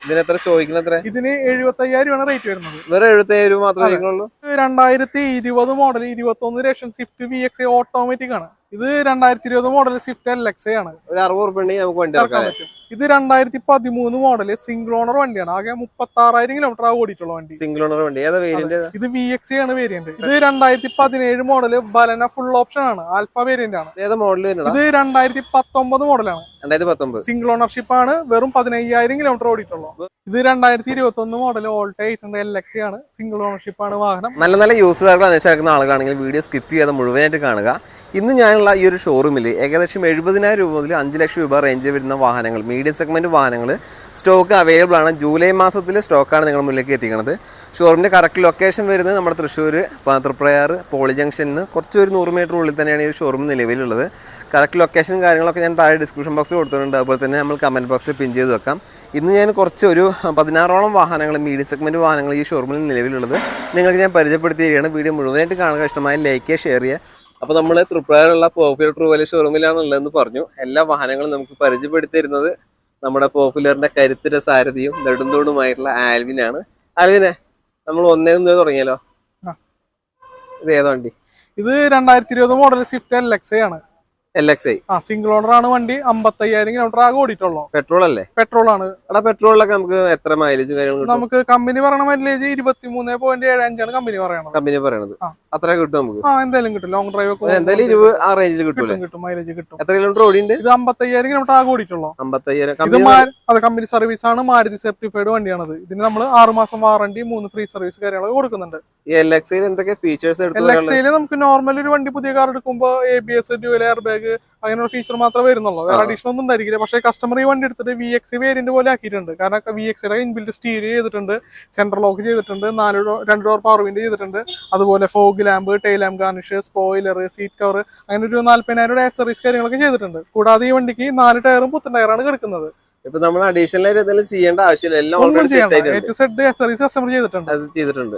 ഇതിന് എത്ര ചോദിക്കുന്നത്? എത്ര? ഇതിന് 75,000 റേറ്റ് വരുന്നത്. വേറെ 75,000 മാത്രമേ ചോദിക്കുള്ളൂ. 2020 model 21 Reshan Swift VX automatic ആണ്. ഇത് 2020 മോഡൽ സ്വിഫ്റ്റ് LX ആണ്. ഒരു 60 ഉറുപ്പിക ഉണ്ടെങ്കിൽ നമുക്ക് വണ്ടി ഇറക്കാൻ പറ്റും. ഇത് 2013 മോഡൽ സിംഗിൾ ഓണർ വണ്ടിയാണ്. ആകെ 36,000 കിലോമീറ്റർ ഓടിയിട്ടുള്ള വണ്ടി. സിംഗിൾ ഓണർ വണ്ടി. ഏതാ വേരിയന്റ്? ഇത് VX ആണ് വേരിയന്റ്. ഇത് 2017 മോഡൽ ബലന ഫുൾ ഓപ്ഷൻ ആണ്. ആൽഫ വേരിയന്റ് ആണ്. ഏതാ മോഡൽ? ഇത് 2019 മോഡലാണ്. 2019 സിംഗിൾ ഓണർഷിപ്പ് ആണ്. വെറും 15,000 കിലോമീറ്റർ ഓടിയിട്ടുള്ളൂ. ഇത് 2021 മോഡൽ ഓൾട്ടോ 800 LX ആണ്. സിംഗിൾ ഓണർഷിപ്പ് ആണ് വാഹനം. നല്ല നല്ല യൂസ് കാറുകൾ അന്വേഷിക്കുന്ന ആളുകളാണെങ്കിൽ വീഡിയോ സ്കിപ്പ് ചെയ്യാതെ മുഴുവനായിട്ട് കാണുക. ഇന്ന് ഞാനുള്ള ഈ ഒരു ഷോറൂമിൽ ഏകദേശം 70,000 രൂപ മുതൽ 5 ലക്ഷം രൂപ റേഞ്ച് വരുന്ന വാഹനങ്ങൾ, മീഡിയം സെഗ്മെന്റ് വാഹനങ്ങൾ സ്റ്റോക്ക് അവൈലബിൾ ആണ്. ജൂലൈ മാസത്തിലെ സ്റ്റോക്കാണ് നിങ്ങളുടെ മുന്നിലേക്ക് എത്തിക്കുന്നത്. ഷോറൂമിന്റെ കറക്റ്റ് ലൊക്കേഷൻ വരുന്നത് നമ്മുടെ തൃശ്ശൂർ തൃപ്രയാർ പോളി ജംഗ്ഷനിൽ നിന്ന് കുറച്ച് ഒരു 100 മീറ്റർ ഉള്ളിൽ തന്നെയാണ് ഈ ഷോറൂം നിലവിലുള്ളത്. കറക്റ്റ് ലൊക്കേഷൻ കാര്യങ്ങളൊക്കെ ഞാൻ താഴെ ഡിസ്ക്രിപ്ഷൻ ബോക്സിൽ കൊടുത്തിട്ടുണ്ട്. അതുപോലെ തന്നെ നമ്മൾ കമന്റ് ബോക്സിൽ പിൻ ചെയ്ത് വെക്കാം. ഇന്ന് ഞാൻ കുറച്ച് ഒരു 16ഓളം വാഹനങ്ങൾ, മീഡിയം സെഗ്മെന്റ് വാഹനങ്ങൾ ഈ ഷോറൂമിൽ നിലവിലുള്ളത് നിങ്ങൾക്ക് ഞാൻ പരിചയപ്പെടുത്തിയിരിക്കുകയാണ്. വീഡിയോ മുഴുവനായിട്ട് കാണുക. ഇഷ്ടമായ ലൈക്ക് ചെയ്യുക, ഷെയർ ചെയ്യുക. അപ്പോൾ നമ്മൾ തൃപ്രയാറുള്ള പോപ്പുലർ ട്രൂവലി ഷോറൂമിലാണുള്ളതെന്ന് പറഞ്ഞു. എല്ലാ വാഹനങ്ങളും നമുക്ക് പരിചയപ്പെടുത്തിയിരുന്നത് നമ്മുടെ പോപ്പുലറിന്റെ കരുത്തര സാരഥിയും നെടുന്തോടുമായിട്ടുള്ള ആൽവിനാണ്. ആൽവിനെ, നമ്മൾ ഒന്നേന്ന് തുടങ്ങിയാലോ? ഇത് ഏതാ വണ്ടി? ഇത് 2020 മോഡൽ സ്വിഫ്റ്റ് LX ആണ്. LXi സിംഗിൾ ഓണർ ആണ് വണ്ടി. 55,000 കിലോമീറ്റർ ആകെ ഓടിയിട്ടുള്ളൂ. പെട്രോൾ അല്ലേ? പെട്രോൾ ആണ്. എടാ, പെട്രോളിലൊക്കെ നമുക്ക് എത്ര മൈലേജ് കാര്യങ്ങൾ? നമുക്ക് കമ്പനി പറയുന്ന മൈലേജ് 23.75 ആണ് കമ്പനി പറയണത്. അത്ര കിട്ടും നമുക്ക്? എന്തായാലും കിട്ടും. ലോങ് ഡ്രൈവ് ഒക്കെ എന്തായാലും 20 ആ റേഞ്ചിൽ കിട്ടും. മൈലേജ് കിട്ടും. എത്ര കിലോമീറ്റർ ഓടിയുണ്ട്? ഇത് 55,000 കിലോമീറ്റർ ആകെ ഓടിയിട്ടുള്ളൂ. 55,000. അത് കമ്പനി സർവീസ് ആണ്. മാരുതി സർട്ടിഫൈഡ് വണ്ടിയാണത്. ഇതിന് നമ്മൾ 6 മാസം വാറണ്ടി, 3 ഫ്രീ സർവീസ് കാര്യങ്ങളൊക്കെ കൊടുക്കുന്നുണ്ട്. ഈ LXi എന്തൊക്കെ ഫീച്ചേഴ്സ്? LXi നമുക്ക് നോർമൽ ഒരു വണ്ടി പുതിയ കാർ എടുക്കുമ്പോൾ ABS, ഡ്യുവൽ എയർ ബാഗ് അങ്ങനെയുള്ള ഫീച്ചർ മാത്രമേ വരുന്നുള്ളൂ. വേറെ അഡീഷണൽ ഒന്നും ഉണ്ടായിരിക്കില്ല. പക്ഷേ കസ്റ്റമർ ഈ വണ്ടി എടുത്തിട്ട് VX വേരിയന്റ് പോലെ ആക്കിയിട്ടുണ്ട്. കാരണം VXയുടെ ഇൻബിൽറ്റ് സ്റ്റീരിയോ ചെയ്തിട്ടുണ്ട്, സെൻട്രൽ ലോക്ക് ചെയ്തിട്ടുണ്ട്, 2 ഡോർ പവർ വിൻഡോ ചെയ്തിട്ടുണ്ട്. അതുപോലെ fog lamp, tail lamp garnish, spoiler, seat cover, അങ്ങനെ ഒരു 40,000 ആക്സറീസ് കാര്യങ്ങളൊക്കെ ചെയ്തിട്ടുണ്ട്. കൂടാതെ ഈ വണ്ടിക്ക് 4 ടയറും പുത്തൻ ടയറാണ് കിടക്കുന്നത്. ഇപ്പൊ നമ്മൾ അഡീഷണൽ ആയിട്ട് എന്തെങ്കിലും ചെയ്യേണ്ട ആവശ്യമില്ല. എല്ലാം ചെയ്തിട്ടുണ്ട്.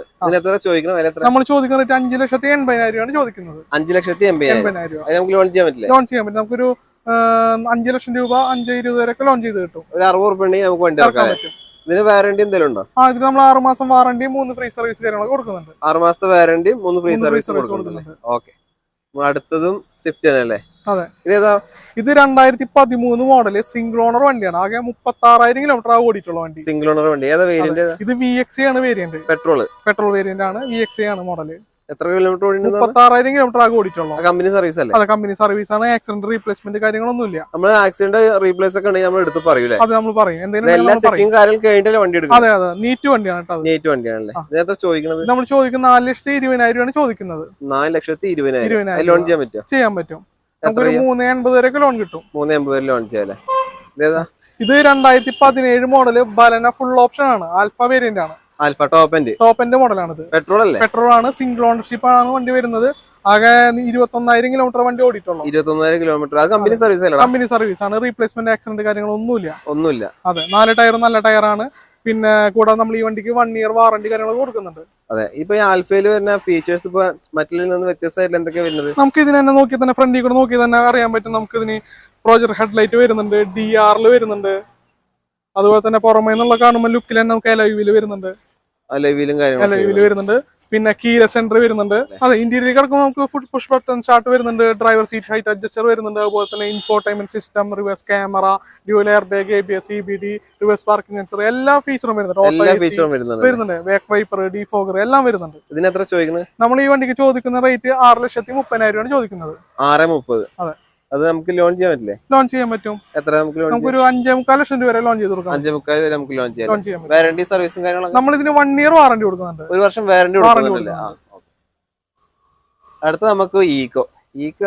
നമ്മൾ ചോദിക്കുന്ന റേറ്റ് 5,80,000 ചോദിക്കുന്നത്. 5,80,000 നമുക്ക് ലോൺ ചെയ്യാൻ പറ്റില്ല? ലോൺ ചെയ്യാൻ പറ്റും. നമുക്കൊരു 5 ലക്ഷം രൂപ 5,20,000 വരെയൊക്കെ ലോൺ ചെയ്ത് കിട്ടും. ഒരു 60 ഉറുപ്പിക ഉണ്ടെങ്കിൽ നമുക്ക് വണ്ടി ഇറക്കാൻ പറ്റും. ഇതിന് വാറണ്ടി എന്തെങ്കിലും ഉണ്ടോ? ഇതിന് നമ്മൾ 6 മാസം വാറണ്ടി, 3 ഫ്രീ സർവീസ് കാര്യങ്ങളൊക്കെ കൊടുക്കുന്നുണ്ട്. 6 മാസത്തെ വാറണ്ടി, 3 ഫ്രീ സർവീസ് കൊടുക്കുന്നുണ്ട്. ഓക്കെ. അടുത്തതും സ്വിഫ്റ്റ് അല്ലേ? അതെ. ഇതേതാ? ഇത് 2013 മോഡല് സിംഗിൾ ഓണർ വണ്ടിയാണ്. ആകെ 36,000 കിലോമീറ്റർ ആകെ ഓടിയിട്ടുള്ള വണ്ടി. സിംഗിൾ ഓണർ വണ്ടി. ഏതാ വേരിയന്റ്? ഇത് VX ആണ് വേരിയന്റ്. പെട്രോൾ വേരിയന്റ് ആണ്. VX ആണ് മോഡല്. എത്ര കിലോമീറ്റർ ഓടിയിട്ടുണ്ട്? 36,000 കിലോമീറ്റർ ആകെ ഓടിയിട്ടുള്ളൂ. കമ്പനി സർവീസ് അല്ലേ? അതെ, കമ്പനി സർവീസ് ആണ്. ആക്സിഡന്റ് റീപ്ലേസ്മെന്റ് കാര്യങ്ങളൊന്നുമില്ല. നമ്മൾ ആക്സിഡന്റ് റീപ്ലേസ് ഒക്കെ ഉണ്ടെങ്കിൽ നമ്മൾ എടുത്ത് പറയൂലേ? അത് നമ്മൾ പറയും. എല്ലാ ചെക്കിംഗ് കാര്യങ്ങൾ കഴിഞ്ഞിട്ടല്ലേ വണ്ടി എടുക്കും? അതെ അതെ, നീറ്റ് വണ്ടിയാണ് കേട്ടോ. നീറ്റ് വണ്ടിയാണല്ലേ? ഇതിനെത്ര ചോദിക്കുന്നത്? നമ്മൾ ചോദിക്കുന്നത് 4,20,000 ചോദിക്കുന്നത്. 4,20,000 ലോൺ ചെയ്യാൻ പറ്റുമോ? ചെയ്യാൻ പറ്റും. നമുക്ക് 3,80,000 വരെയൊക്കെ ലോൺ കിട്ടും. 3,80,000 ലോൺ ചെയ്യാല്ലേ? ഇതേതാ? ഇത് 2017 മോഡല് ബലന ഫുൾ ഓപ്ഷൻ ആണ്. ആൽഫ വേരിയന്റ് ആണ്. ആൽഫ ടോപ്പ് എൻഡ് മോഡലാണിത്. പെട്രോൾ അല്ലേ? പെട്രോൾ ആണ്. സിംഗിൾ ഓണർഷിപ്പ് ആണ് വണ്ടി വരുന്നത്. ആകെ 21,000 കിലോമീറ്റർ വണ്ടി ഓടിയിട്ടുള്ളൂ. 21,000 കിലോമീറ്റർ. അത് കമ്പനി സർവീസ് അല്ല? കമ്പനി സർവീസ് ആണ്. റീപ്ലേസ്മെന്റ് ആക്സിഡന്റ് കാര്യങ്ങളൊന്നുമില്ല. അതെ, 4 ടയർ നല്ല ടയറാണ്. പിന്നെ കൂടാതെ നമ്മൾ ഈ വണ്ടിക്ക് 1 ഇയർ വാറണ്ടി കാര്യങ്ങൾ കൊടുക്കുന്നുണ്ട്. അതെ. ഇപ്പൊ ഈ ആൽഫയിൽ വരുന്ന ഫീച്ചേഴ്സ് ഇപ്പൊ മറ്റുള്ള നിന്ന് വ്യത്യസ്തമായിട്ട് എന്തൊക്കെയാ വരുന്നത്? നമുക്ക് ഇതിന് തന്നെ നോക്കി തന്നെ ഫ്രണ്ടിൽ കൂടെ നോക്കി തന്നെ അറിയാൻ പറ്റും. നമുക്ക് ഇതിന് പ്രൊജക്ടർ ഹെഡ്ലൈറ്റ് വരുന്നുണ്ട്, DR വരുന്നുണ്ട്. അതുപോലെ തന്നെ പുറമേ നിന്നുള്ള കാണുമ്പോൾ ലുക്കിൽ തന്നെ നമുക്ക് LIV വരുന്നുണ്ട്. പിന്നെ കീലെസ് സെന്റർ വരുന്നുണ്ട്. അതെ, ഇന്റീരിയർ കിടക്കുമ്പോൾ നമുക്ക് പുഷ് ബട്ടൺ സ്റ്റാർട്ട് വരുന്നുണ്ട്. ഡ്രൈവർ സീറ്റ് ഹൈറ്റ് അഡ്ജസ്റ്റർ വരുന്നുണ്ട്. അതുപോലെ തന്നെ infotainment system, reverse camera, dual air bag, ABS, EBD, reverse parking sensor, എല്ലാ ഫീച്ചറും വരുന്നുണ്ട്. ബാക്ക് വൈപ്പർ, ഡിഫോഗർ എല്ലാം വരുന്നുണ്ട്. ഇതിനെത്ര ചോദിക്കുന്നത്? നമ്മൾ ഈ വണ്ടിക്ക് ചോദിക്കുന്ന റേറ്റ് 6,30,000 ചോദിക്കുന്നത്. 6,30,000. അതെ. അത് നമുക്ക് ലോൺ ചെയ്യാൻ പറ്റില്ലേ? ലോൺ ചെയ്യാൻ പറ്റും. എത്ര നമുക്ക് ലോൺ? നമുക്കൊരു 5,45 ലക്ഷം രൂപ വരെ ലോൺ ചെയ്ത് കൊടുക്കാം. 5,45 വരെ നമുക്ക് ലോൺ ചെയ്യാം. വാറണ്ടി സർവീസും കാര്യങ്ങളൊക്കെ നമ്മൾ ഇതിന് 1 ഇയർ വാറണ്ടി കൊടുക്കുന്നുണ്ട്. 1 വർഷം വാറണ്ടി കൊടുക്കുന്നുണ്ട്. അടുത്ത നമുക്ക് ഈക്കോ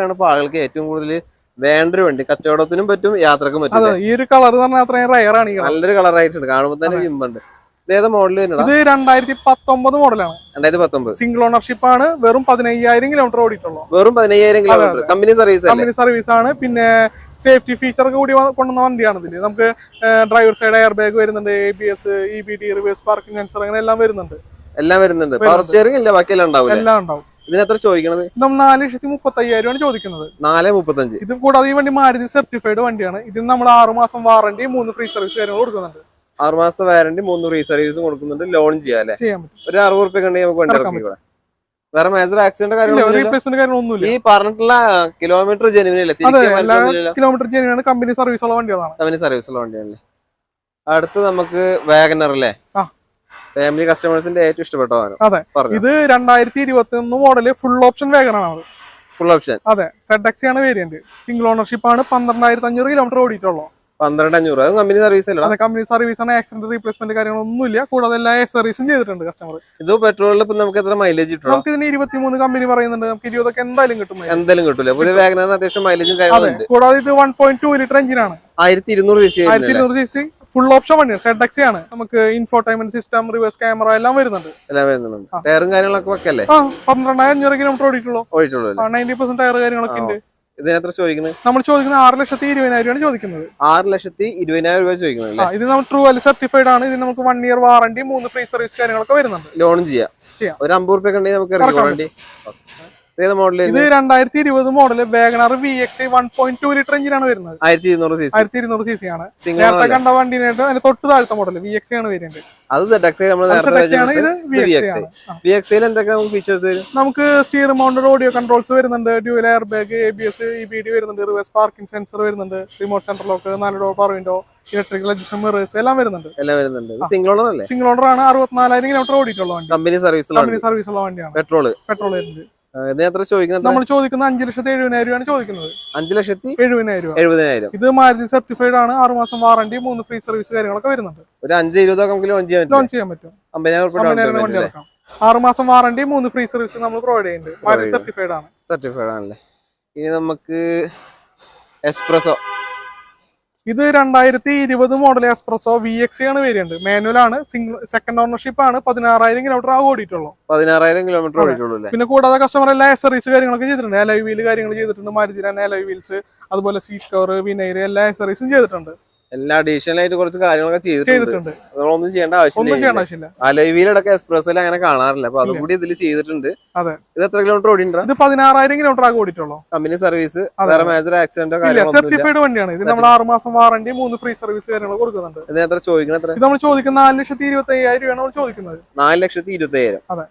ആണ് ഇപ്പൊ ആളുകൾക്ക് ഏറ്റവും കൂടുതൽ വേണ്ട ഒരു വണ്ടി. കച്ചവടത്തിനും പറ്റും, യാത്രക്കും പറ്റും. ഈ ഒരു കളർ പറഞ്ഞാൽ അത്രയും റയർ ആണ്. നല്ലൊരു കളർ ആയിട്ടുണ്ട്, കാണുമ്പോൾ തന്നെ ഇമ്പുണ്ട്. ഇതേതാ മോഡൽ? ഇത് 2019 മോഡലാണ്. 2019 സിംഗിൾ ഓണർഷിപ്പ് ആണ്. വെറും 15,000 കിലോമീറ്റർ ഓടിയിട്ടുള്ളൂ. വെറും 15,000 കിലോമീറ്റർ. കമ്പനി സർവീസ് ആണ്. പിന്നെ സേഫ്റ്റി ഫീച്ചർ കൂടി കൊണ്ടുവന്ന വണ്ടിയാണ് ഇതില്. നമുക്ക് ഡ്രൈവർ സൈഡ് എയർ ബാഗ് വരുന്നുണ്ട്, ABS, EBD, reverse parking sensor, അങ്ങനെ എല്ലാം വരുന്നുണ്ട്. പവർ സ്റ്റിയറിംഗ് ഇല്ല, ബാക്കിയെല്ലാം ഉണ്ടാവും. എല്ലാം ഉണ്ടാവും. ഇതിനെത്ര ചോദിക്കുന്നത്? നമ്മൾ 4,35,000 ചോദിക്കുന്നത്. 4,35,000. ഇത് കൂടാതെ ഈ വണ്ടി മാരുതി സർട്ടിഫൈഡ് വണ്ടിയാണ്. ഇതിന് നമ്മൾ 6 മാസം വാറണ്ടി, 3 ഫ്രീ സർവീസ് കാര്യങ്ങൾ കൊടുക്കുന്നുണ്ട്. 6 മാസത്തെ വാറണ്ടി 3 റീസർവീസും കൊടുക്കുന്നുണ്ട്. ലോൺ ചെയ്യാം അല്ലേ? ചെയ്യാൻ പറ്റും. ഒരു 60 ഉറുപ്പിക ഉണ്ടെങ്കിൽ നമുക്ക് വണ്ടി ഇറക്കി ഇവിടെ. വേറെ മേജർ ആക്സിഡന്റ് കാര്യങ്ങളൊന്നും റീപ്ലേസ്മെന്റ് കാര്യങ്ങളൊന്നുമില്ല. ഈ പറഞ്ഞിട്ടുള്ള കിലോമീറ്റർ ജെനുവിനല്ലേ? കിലോമീറ്റർ ജെനുവിനാണ്. കമ്പനി സർവീസ് ഉള്ള വണ്ടികളാണ്. കമ്പനി സർവീസ് ഉള്ള വണ്ടിയാണല്ലേ. അടുത്ത് നമുക്ക് വാഗനർ അല്ലേ? ഫാമിലി കസ്റ്റമേഴ്സിന്റെ ഏറ്റവും ഇഷ്ടപ്പെട്ടതാണ്. അതെ, ഇത് 2021 മോഡല് ഫുൾ ഓപ്ഷൻ വാഗനാണ്. Full option. അതെ, ZX ആണ് വേരിയന്റ്. സിംഗിൾ ഓണർഷിപ്പ് ആണ്. 12,500 കിലോമീറ്റർ ഓടിയിട്ടുള്ളൂ. 12,500. അത് കമ്പനി സർവീസ് അല്ല? അതെ, കമ്പനി സർവീസ് ആണ്. ആക്സിഡന്റ് റീപ്ലേസ്മെന്റ് കാര്യങ്ങളൊന്നുമില്ല. കൂടാതെ എല്ലാ സർവീസും ചെയ്തിട്ടുണ്ട് കസ്റ്റമർ. ഇത് പെട്രോളിൽ ഇപ്പൊ നമുക്ക് എത്ര മൈലേജ് കിട്ടും? നമുക്ക് ഇതിന് 23 കമ്പനി പറയുന്നുണ്ട്. നമുക്ക് 20 ഒക്കെ എന്തായാലും കിട്ടും. എന്തായാലും കിട്ടൂല. പുതിയ വാഗനറിന് അത്യാവശ്യം മൈലേജും കാര്യങ്ങളുണ്ട്. കൂടാതെ ഇത് 1.2 ലിറ്റർ എഞ്ചിനാണ്. 1200 cc ഫുൾ ഓപ്ഷൻ വണ്ടിയാണ്. ZX ആണ്. നമുക്ക് ഇൻഫോർടൈൻമെന്റ് സിസ്റ്റം, റിവേഴ്സ് ക്യാമറ എല്ലാം വരുന്നുണ്ട്. ടയറും കാര്യങ്ങളൊക്കെ വെക്കല്ലേ? 12,500 കിലോമീറ്റർ ഓടിയിട്ടുള്ളൂ. 90% ടയർ കാര്യങ്ങളൊക്കെ ഉണ്ട്. ഇതിനെത്ര ചോദിക്കുന്നത്? നമ്മൾ ചോദിക്കുന്നത് 6,20,000 ചോദിക്കുന്നത്. 6,20,000 രൂപ ചോദിക്കുന്നത്. ഇത് നമ്മൾ ട്രൂ വാല്യൂ സർട്ടിഫൈഡ് ആണ്. ഇത് നമുക്ക് 1 ഇയർ വാറണ്ടി, 3 ഫ്രീ സർവീസ് കാര്യങ്ങളൊക്കെ വരുന്നുണ്ട്. ലോണും ചെയ്യാം. ഒരു 50 ഉറുപ്പിക ഉണ്ടെങ്കിൽ നമുക്ക് വണ്ടി. ഏത് മോഡൽ? ഇത് 2020 മോഡല് വാഗണർ VX 1.2 ലിറ്റർ എഞ്ചിനാണ് വരുന്നത്. 1200 cc ആണ്. നേരത്തെ കണ്ട വണ്ടിനായിട്ട് അതിന് തൊട്ട് താഴത്തെ മോഡൽ VX ആണ് വരുന്നത്. അത് ZX ആണ്. ഇത് VX ൽ എന്തൊക്കെ ഫീച്ചേഴ്സ് വരും? നമുക്ക് സ്റ്റിയറിംഗ് മൗണ്ടഡ് ഓഡിയോ കൺട്രോൾസ് വരുന്നുണ്ട്. Dual air bag, ABS, EBD വരുന്നുണ്ട്. റിവേഴ്സ് പാർക്കിംഗ് സെൻസർ വരുന്നുണ്ട്. Remote centre lock, 4 door power window, electrical adjustment mirrors എല്ലാം വരുന്നുണ്ട്. സിംഗിൾ ഓണർ അല്ലേ? സിംഗിൾ ഓണർ ആണ്. 64,000 കിലോമീറ്റർ ഓടിയിട്ടുള്ള വണ്ടി. കമ്പനി സർവീസ് ഉള്ള വണ്ടിയാണ്. പെട്രോൾ വരുന്നുണ്ട്. നമ്മൾ ചോദിക്കുന്നത് 5,70,000 രൂപയാണ് ചോദിക്കുന്നത്. 5,70,000. ഇത് മാരുതി സർട്ടിഫൈഡ് ആണ്. 6 മാസം വാറണ്ടി, 3 ഫ്രീ സർവീസ് കാര്യങ്ങളൊക്കെ വരുന്നുണ്ട്. ഒരു 5,20,000 നമുക്ക് ലോൺ ചെയ്യാൻ പറ്റും. 6 മാസം വാറണ്ടി, 3 ഫ്രീ സർവീസ് നമ്മൾ പ്രൊവൈഡ് ചെയ്യുന്നുണ്ട്. മാരുതി സർട്ടിഫൈഡ് ആണല്ലേ. ഇനി നമുക്ക് എക്സ്പ്രസോ. ഇത് 2020 മോഡൽ എക്സ്പ്രസോ VX ആണ് വേരിയന്റ്. മാനുവൽ ആണ്. സെക്കൻഡ് ഓണർഷിപ്പ് ആണ്. 16,000 കിലോമീറ്റർ ഓടിയിട്ടുള്ളൂ. 16,000 കിലോമീറ്റർ ഓടിയിട്ടുള്ളൂ. പിന്നെ കൂടാതെ കസ്റ്റമർ എല്ലാ അക്സറീസ് കാര്യങ്ങളൊക്കെ ചെയ്തിട്ടുണ്ട്. അലോയ് വീൽ കാര്യങ്ങൾ ചെയ്തിട്ടുണ്ട്. മാരുതി അലോയ് വീൽസ്, അതുപോലെ സീറ്റ് കവർ, വിനൈർ എല്ലാ അക്സറീസും ചെയ്തിട്ടുണ്ട്. എല്ലാ അഡീഷണൽ ആയിട്ട് കുറച്ച് കാര്യങ്ങളൊക്കെ ചെയ്തിട്ടുണ്ട്. നമ്മളൊന്നും ചെയ്യേണ്ട ആവശ്യമില്ല. അലോയ് വീൽ അടക്കം എക്സ്പ്രസിൽ അങ്ങനെ കാണാറില്ല. അപ്പൊ അതും കൂടി ഇതിൽ ചെയ്തിട്ടുണ്ട്. അതെ. ഇത് എത്ര കിലോമീറ്റർ ഓടിയിട്ടുണ്ടോ? ഇത് 16,000 കിലോമീറ്റർ ഓടിയിട്ടുള്ളൂ. Company service. വേറെ മേജർ ആക്സിഡന്റോ സർട്ടിഫൈഡ് വണ്ടിയാണ്. ഇത് നമ്മൾ 6 മാസം വാറണ്ടി, 3 ഫ്രീ സർവീസ് കാര്യങ്ങൾ കൊടുക്കുന്നുണ്ട്. ഇതിന് എത്ര ചോദിക്കുന്നത്? ഇത് നമ്മൾ ചോദിക്കുന്നത് 4,25,000 രൂപയാണ് നമ്മൾ ചോദിക്കുന്നത്. 4,25,000. അതെ.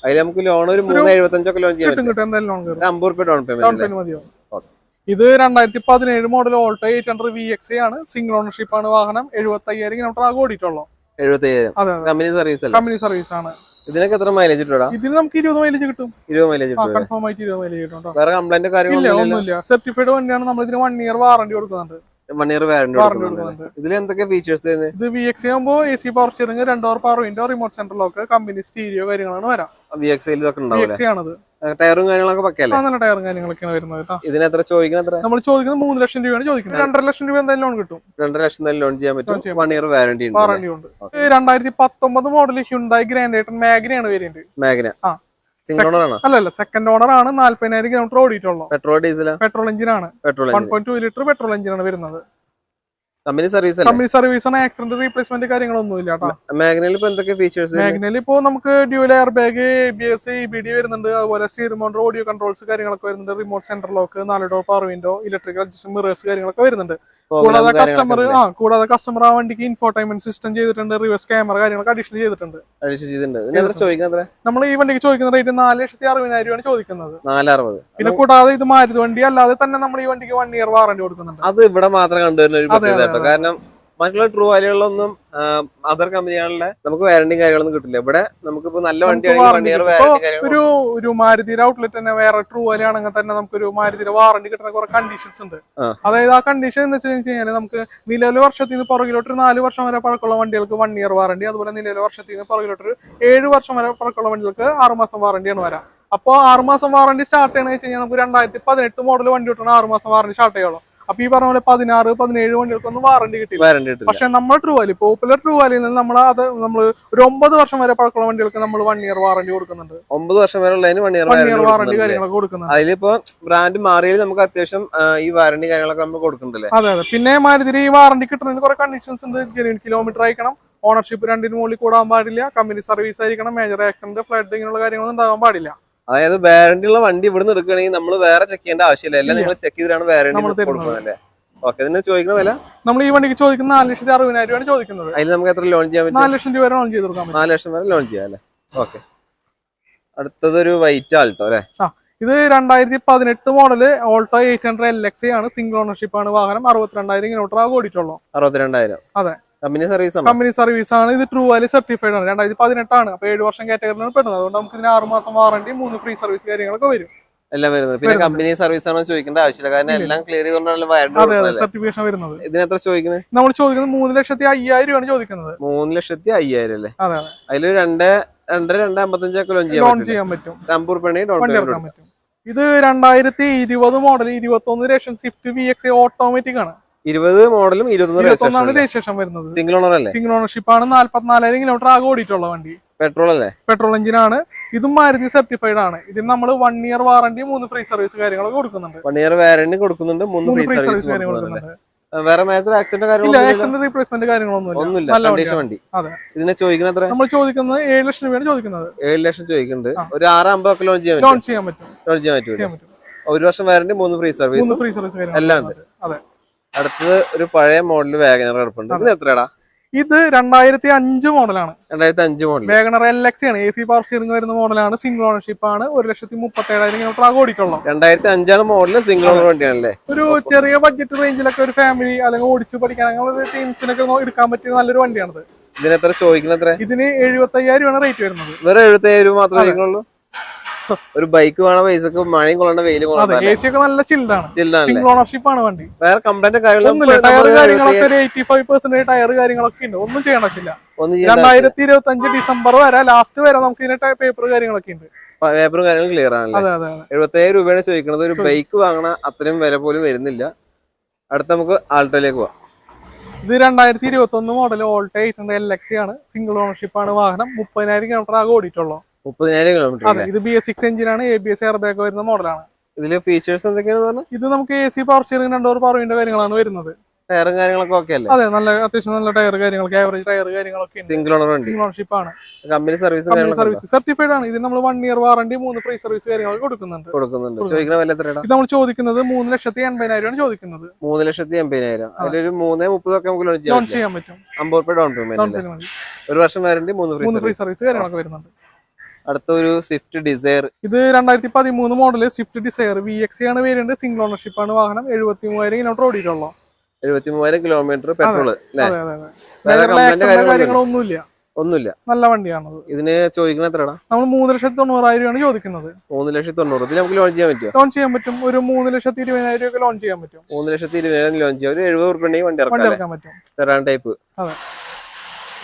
അതിൽ നമുക്ക് ലോൺ ഒരു 3,75 ലോൺ ചെയ്യാൻ കിട്ടും. എന്തായാലും ലോൺ കിട്ടും. 50 രൂപ ഡൗൺ പേയ്മെന്റ് മതിയോ? ഇത് 2017 മോഡൽ ഓൾട്ടോ 800 VX ആണ്. സിംഗിൾ ഓണർഷിപ്പ് ആണ്. വാഹനം 75,000 കിലോമീറ്റർ ഓടിയിട്ടുള്ളൂ. 75,000. കമ്പനി സർവീസ് ആണ്. ഇതിനൊക്കെ എത്ര മൈലേജ് കിട്ടും? ഇതിന് നമുക്ക് 20 മൈലേജ് കിട്ടും. 20 മൈലേജ് കൺഫേം ആയിട്ട് 20 മൈലേജ് കിട്ടും. വേറെ കംപ്ലൈന്റ് കാര്യങ്ങളൊന്നുമില്ല. സർട്ടിഫൈഡ് വണ്ടിയാണ്. നമ്മൾ ഇതിന് 1 ഇയർ വാറണ്ടി കൊടുക്കുന്നുണ്ട്. 1 ഇയർ വാറണ്ടി. ഇതിൽ എന്തൊക്കെ ഫീച്ചേഴ്സ്? ഇത് VX ആകുമ്പോൾ AC power steering, 2 door power window, remote centre lock, company stereo കാര്യങ്ങളാണ് വരാം. VX ഇതൊക്കെ ഉണ്ടാവും. ആണത്. ടയറും കാര്യങ്ങളൊക്കെ പക്കല്ലേ? നല്ല ടയറും കാര്യങ്ങളൊക്കെയാണ് വരുന്നത്. ഇതിന് എത്ര ചോദിക്കുന്നത്? നമ്മൾ ചോദിക്കുന്നത് 3 ലക്ഷം രൂപയാണ് ചോദിക്കുന്നത്. 2.5 ലക്ഷം രൂപ എന്തായാലും ലോൺ കിട്ടും. 2.5 ലക്ഷം ലോൺ ചെയ്യാൻ പറ്റും. 1 ഇയർ വാറണ്ടി ഉണ്ട്. 2019 മോഡൽ ഹ്യുണ്ടായി ഗ്രാൻഡ് ഐറ്റൺ മാഗ്നയാണ് വേരിയന്റ്. സിംഗിൾ ഓണർ ആണോ? അല്ലല്ല, സെക്കൻഡ് ഓണർ ആണ്. 40,000 കിലോമീറ്റർ ഓടിയിട്ടുള്ളൂ. Petrol diesel? പെട്രോൾ എഞ്ചിനാണ്. 1.2 ലിറ്റർ പെട്രോൾ എഞ്ചിനാണ് വരുന്നത്. കമ്പനി സർവീസ് ആണ്. ആക്സിഡന്റ് റീപ്ലേസ്മെന്റ് കാര്യങ്ങളൊന്നുമില്ല. മാഗ്നയിൽ ഇപ്പൊ എന്തൊക്കെ ഫീച്ചേഴ്സ്? മാഗ്നയിൽ ഇപ്പോ നമുക്ക് dual air bag, ABS, EBD വരുന്നുണ്ട്. അതുപോലെ സ്റ്റിയറിംഗ് മൗണ്ടഡ് ഓഡിയോ കൺട്രോൾസ് കാര്യങ്ങളൊക്കെ വരുന്നുണ്ട്. Remote centre lock, 4 door power window, electrical adjustment mirrors കാര്യങ്ങളൊക്കെ വരുന്നുണ്ട്. കൂടാതെ കസ്റ്റമർ ആ വണ്ടിക്ക് ഇൻഫോർടൈൻമെന്റ് സിസ്റ്റം ചെയ്തിട്ടുണ്ട്. റിവേഴ്സ് ക്യാമറ കാര്യങ്ങളൊക്കെ അഡീഷണൽ ചെയ്തിട്ടുണ്ട്. നമ്മൾ ഈ വണ്ടിക്ക് ചോദിക്കുന്ന റേറ്റ് 4,60,000 രൂപയാണ് ചോദിക്കുന്നത്. 460. പിന്നെ കൂടാതെ ഇത് മാരുതി വണ്ടി അല്ലാതെ തന്നെ നമ്മൾ ഈ വണ്ടിക്ക് 1 ഇയർ വാറണ്ടി കൊടുക്കുന്നുണ്ട്. അത് ഇവിടെ മാത്രം കണ്ടുവരുന്ന ഒരു പ്രത്യേകത. കാരണം മറ്റുള്ള ട്രൂ വാല്യൂകളിലൊന്നും അതർ കമ്പനികളിലെ നമുക്ക് വാറണ്ടി കാര്യങ്ങളൊന്നും കിട്ടില്ല. ഇവിടെ നമുക്കിപ്പോ നല്ല വണ്ടിയാണെങ്കിൽ ഒരു മാരുതിയുടെ ഔട്ട്ലെറ്റ് തന്നെ വേറെ ട്രൂ വാല്യൂ ആണെങ്കിൽ തന്നെ നമുക്ക് ഒരു മാരുതിയുടെ വാറണ്ടി കിട്ടുന്ന കുറെ കണ്ടീഷൻസ് ഉണ്ട്. അതായത് ആ കണ്ടീഷൻ എന്ന് വെച്ച് കഴിഞ്ഞാൽ നമുക്ക് നിലവിലെ വർഷത്തിന് പുറകിലോട്ട് 4 വർഷം വരെ പഴക്കമുള്ള വണ്ടികൾക്ക് 1 ഇയർ വാറണ്ടി, അതുപോലെ നിലവിലെ വർഷത്തിന് പുറകിലോട്ട് 7 വർഷം വരെ പഴക്കമുള്ള വണ്ടികൾക്ക് 6 മാസം വാറണ്ടിയാണ് വരാം. അപ്പോൾ 6 മാസം വാറണ്ടി സ്റ്റാർട്ട് ചെയ്യണമെന്ന് വെച്ച് കഴിഞ്ഞാൽ നമുക്ക് 2018 മോഡൽ വണ്ടി കിട്ടണം 6 മാസം വാറണ്ടി സ്റ്റാർട്ട് ചെയ്യുള്ളൂ. അപ്പൊ ഈ പറഞ്ഞ പോലെ 16, 17 വണ്ടികൾക്കൊന്നും വാറണ്ടി കിട്ടില്ല. പക്ഷെ നമ്മൾ ട്രൂ വാല്യൂ, പോപ്പുലർ ട്രൂ വാല്യൂയിൽ നിന്ന് നമ്മൾ ഒരു 9 വർഷം വരെ പഴക്കമുള്ള വണ്ടികൾക്ക് നമ്മൾ 1 ഇയർ വാറണ്ടി കൊടുക്കുന്നുണ്ട്. 9 വർഷം വരെ ഉള്ളതിന് 1 ഇയർ വാറണ്ടി കാര്യങ്ങളൊക്കെ കൊടുക്കുന്നുണ്ട്. അതിലിപ്പോ ബ്രാൻഡ് മാറിയാൽ നമുക്ക് അത്യാവശ്യം ഈ വാറണ്ടി കാര്യങ്ങളൊക്കെ നമ്മൾ കൊടുക്കുന്നുണ്ടല്ലേ? അതെ. പിന്നെ മാരുതി ഈ വാറണ്ടി കിട്ടുന്നതിന് കുറെ കണ്ടീഷൻസ് ഉണ്ട്. ജെന്യൂൻ കിലോമീറ്റർ ആയിരിക്കണം, ഓണർഷിപ്പ് 2 മുകളിൽ കൂടാൻ പാടില്ല, കമ്പനി സർവീസ് ആയിരിക്കണം, മേജർ ആക്സിഡന്റ്, ഫ്ലഡ് ഇങ്ങനെയുള്ള കാര്യങ്ങളൊന്നും ഉണ്ടാകാൻ പാടില്ല. അതായത് വാറണ്ടി ഉള്ള വണ്ടി ഇവിടുന്ന് എടുക്കുകയാണെങ്കിൽ നമ്മൾ വേറെ ചെക്ക് ചെയ്യേണ്ട ആവശ്യമില്ല. എല്ലാം നിങ്ങൾ ചെക്ക് ചെയ്തിട്ടാണ് വാറണ്ടി കൊടുക്കുന്നത് അല്ലേ? ഓക്കെ, ഇതിന് ചോദിക്കുന്ന വില നമ്മൾ ഈ വണ്ടിക്ക് ചോദിക്കുന്ന 4,60,000 രൂപയാണ് ചോദിക്കുന്നത്. അതിൽ നമുക്ക് എത്ര ലോൺ ചെയ്യാൻ പറ്റും? 4 ലക്ഷം രൂപ വരെ ലോൺ ചെയ്ത് കൊടുക്കാൻ പറ്റും. 4 ലക്ഷം വരെ ലോൺ ചെയ്യാം അല്ലേ? ഓക്കെ, അടുത്തതൊരു വൈറ്റ് ആൾട്ടോ അല്ലേ? ഇത് 2018 മോഡല് ഓൾട്ടോ 800 LX ആണ്. സിംഗിൾ ഓണർഷിപ്പ് ആണ് വാഹനം. 62,000 കിലോമീറ്റർ ഓടിയിട്ടുള്ളൂ. 62,000. അതെ, കമ്പനി സർവീസ് കമ്പനി സർവീസ് ആണ്. ഇത് ട്രൂ വാല്യൂ സർട്ടിഫൈഡ് ആണ്. 2018 ആണ്. അപ്പൊ 7 വർഷം കാറ്റഗറിയിലാണ് പെടുന്നത്. അതുകൊണ്ട് നമുക്ക് ഇതിന് 6 മാസം വാറണ്ടി, 3 ഫ്രീ സർവീസ് കാര്യങ്ങളൊക്കെ വരും. എല്ലാം വരുന്നത്. പിന്നെ കമ്പനി സർവീസ് ആണോ ചോദിക്കേണ്ട ആവശ്യമില്ല, കാരണം എല്ലാം ക്ലിയർ ചെയ്തുകൊണ്ടാണ് സർട്ടിഫിക്കേഷൻ വരുന്നത്. ഇതിന് എത്ര ചോദിക്കുന്നത്? നമ്മൾ ചോദിക്കുന്നത് 3,05,000 രൂപയാണ് ചോദിക്കുന്നത്. 3,05,000 അല്ലേ? അതെ, അതിൽ 2,55 ലോൺ ചെയ്യാൻ പറ്റും. 50 പറ്റും. ഇത് 2020 model 21 registration Swift VX automatic ആണ്. 20 മോഡലും 21 രജിസ്ട്രേഷൻ വരുന്നത്. സിംഗിൾ ഓണർ അല്ലേ? സിംഗിൾ ഓണർഷിപ്പ് ആണ്. 44,000 കിലോമീറ്റർ ആകെ ഓടിയിട്ടുള്ള വണ്ടി. പെട്രോൾ അല്ലേ? പെട്രോൾ എഞ്ചിൻ ആണ്. ഇതും മാരുതി സർട്ടിഫൈഡ് ആണ്. ഇതിന് നമ്മൾ 1 ഇയർ വാറണ്ടി, 3 ഫ്രീ സർവീസ് കാര്യങ്ങളൊക്കെ കൊടുക്കുന്നുണ്ട്. 1 ഇയർ വാറണ്ടി കൊടുക്കുന്നുണ്ട്, 3 ഫ്രീ സർവീസ് കൊടുക്കുന്നുണ്ട്. വേറെ മേജർ ആക്സിഡന്റ് റീപ്ലേസ്മെന്റ് കാര്യങ്ങളൊന്നുമില്ല. വണ്ടി. ഇതിനെ ചോദിക്കുന്നത് എത്ര? നമ്മൾ ചോദിക്കുന്നത് 7 ലക്ഷം രൂപയാണ് ചോദിക്കുന്നത്. 7 ലക്ഷം ചോദിക്കുന്നുണ്ട്. ഒരു 6,50 ലോൺ ചെയ്യാൻ പറ്റും. 1 വർഷം വാറണ്ടി, 3 ഫ്രീ സർവീസ് എല്ലാം ഉണ്ട്. അടുത്തത് ഒരു പഴയ മോഡൽ വാഗനർ കിടപ്പുണ്ട്. ഇതിന് എത്രയാടാ? ഇത് 2005 മോഡലാണ്. 2005 മോഡൽ വാഗനർ LX ആണ്. AC പവർ സ്റ്റിയറിംഗ് വരുന്ന മോഡലാണ്. സിംഗിൾ ഓണർഷിപ്പ് ആണ്. 1,37,000 കിലോമീറ്റർ ആകെ ഓടിക്കുള്ളൂ. 2005 മോഡൽ സിംഗിൾ ഓണർ വണ്ടിയാണല്ലേ? ഒരു ചെറിയ ബഡ്ജറ്റ് റേഞ്ചിലൊക്കെ ഒരു ഫാമിലി അല്ലെങ്കിൽ ഓടിച്ച് പഠിക്കാൻ അങ്ങനെ ടീംസിനൊക്കെ എടുക്കാൻ പറ്റിയ നല്ലൊരു വണ്ടിയാണിത്. ഇതിന് എത്ര ചോദിക്കുന്നത്? ഇതിന് 75,000 രൂപ റേറ്റ് വരുന്നത്. വേറെ 75,000 രൂപ മാത്രമേ ചോദിക്കുള്ളൂ. ഒരു ബൈക്ക് വേണ പൈസക്ക് മഴയും കൊള്ളണ്ട, വെയിലും കൊള്ളണ്ട. AC ഒക്കെ നല്ല ചില്ലാണ്. സിംഗിൾ ഓണർഷിപ്പ് ആണ് വണ്ടി. വേറെ കംപ്ലൈന്റ് കാര്യങ്ങളൊക്കെ ടയർ കാര്യങ്ങളൊക്കെ 85% ടയർ കാര്യങ്ങളൊക്കെ ഉണ്ട്. ഒന്നും ചെയ്യണമില്ല. 2025 ഡിസംബർ വരെ ലാസ്റ്റ് വരെ നമുക്ക് ഇതിന്റെ പേപ്പർ കാര്യങ്ങളൊക്കെ ഉണ്ട്. പേപ്പറും കാര്യങ്ങളും ക്ലിയർ ആണല്ലേ? 75,000 രൂപയാണ് ചോദിക്കുന്നത്. ഒരു ബൈക്ക് വാങ്ങണ അത്രയും വില പോലും വരുന്നില്ല. അടുത്ത നമുക്ക് ആൾട്ടോയിലേക്ക് പോവാം. ഇത് 2021 മോഡൽ ഓൾട്ടോ 800 LX ആണ്. സിംഗിൾ ഓണർഷിപ്പ് ആണ് വാഹനം. 30,000 കിലോമീറ്റർ ആകെ ഓടിയിട്ടുള്ളൂ. 30,000 കിലോമീറ്റർ. അതെ, ഇത് BS6 എഞ്ചിൻ ആണ്. ABS എയർ ബാഗ് വരുന്ന മോഡലാണ്. ഇതില് ഫീച്ചേഴ്സ് എന്തൊക്കെയാണെന്ന് പറഞ്ഞാൽ? ഇത് നമുക്ക് AC പവർ സ്റ്റിയറിംഗ് 2 പവറിന്റെ കാര്യങ്ങളാണ് വരുന്നത്. ടയറും കാര്യങ്ങളൊക്കെ ഓക്കെ അല്ലേ? അതെ, നല്ല അത്യാവശ്യം നല്ല ടയർ കാര്യങ്ങളൊക്കെ, ആവറേജ് ടയർ കാര്യങ്ങളൊക്കെ. സിംഗിൾ ഓണർ വണ്ടി. സിംഗിൾ ഓണർഷിപ്പ് ആണ്. കമ്പനി സർവീസ് സർട്ടിഫൈഡ് ആണ്. ഇതിന് നമ്മൾ 1 ഇയർ വാറണ്ടി, 3 ഫ്രീ സർവീസ് കാര്യങ്ങളൊക്കെ കൊടുക്കുന്നുണ്ട്. ചോദിക്കുന്ന വില എത്രയാണ്? ഇത് നമ്മൾ ചോദിക്കുന്നത് 3,80,000 ആണ് ചോദിക്കുന്നത്. 3,80,000. അതിലൊരു 3,30,000 ഒക്കെ നമുക്ക് ലോൺ ചെയ്യാൻ പറ്റും. 50 രൂപ ഡൗൺ പേയ്മെന്റ്. 1 വർഷം വാറണ്ടി, 3 ഫ്രീ സർവീസ് കാര്യങ്ങളൊക്കെ വരുന്നുണ്ട്. അടുത്ത ഒരു സ്വിഫ്റ്റ് ഡിസയർ. ഇത് 2013 മോഡല് സ്വിഫ്റ്റ് ഡിസയർ VX ആണ് വേരിയന്റ്. സിംഗിൾ ഓണർഷിപ്പ് ആണ് വാഹനം. 73,000 കിലോമീറ്റർ ഓടിയിട്ടുള്ളൂ. 73,000 kilometre petrol. ഒന്നുമില്ല, നല്ല വണ്ടിയാണത്. ഇതിന് ചോദിക്കുന്നത് എത്രയാണ്? നമ്മൾ 3,90,000 രൂപയാണ് ചോദിക്കുന്നത്. 3,90,000. ഇതിന് നമുക്ക് ലോൺ ചെയ്യാൻ പറ്റുമോ? ലോൺ ചെയ്യാൻ പറ്റും. ഒരു 3,20,000 രൂപ ലോൺ ചെയ്യാൻ പറ്റും. 3,20,000 ലോൺ ചെയ്യാം. ഒരു 70 ഉറുപ്പിക വണ്ടി ഇറക്കാൻ പറ്റും. Sedan type. അതെ.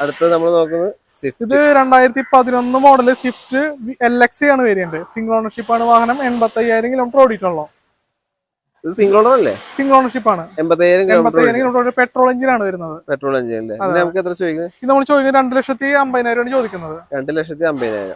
അടുത്തത് നമ്മൾ നോക്കുന്നത് ഇത് 2011 മോഡല് സ്വിഫ്റ്റ് LX ആണ് വേരിയന്റ്. സിംഗിൾ ഓണർഷിപ്പ് ആണ് വാഹനം. 85,000 കിലോമീറ്റർ ഓടിയിട്ടുള്ളൂ. ഇത് സിംഗിൾ ഓണർ അല്ലേ? സിംഗിൾ ഓണർഷിപ്പ് ആണ്. 85,000 കിലോമീറ്റർ. പെട്രോൾ എഞ്ചിൻ ആണ് വരുന്നത്. പെട്രോൾ എഞ്ചിൻ അല്ലേ? നമുക്ക് എത്ര ചോദിക്കുന്നത്? ഇത് നമ്മൾ ചോദിക്കുന്നത് 2,50,000 ആണ് ചോദിക്കുന്നത്. 2,50,000.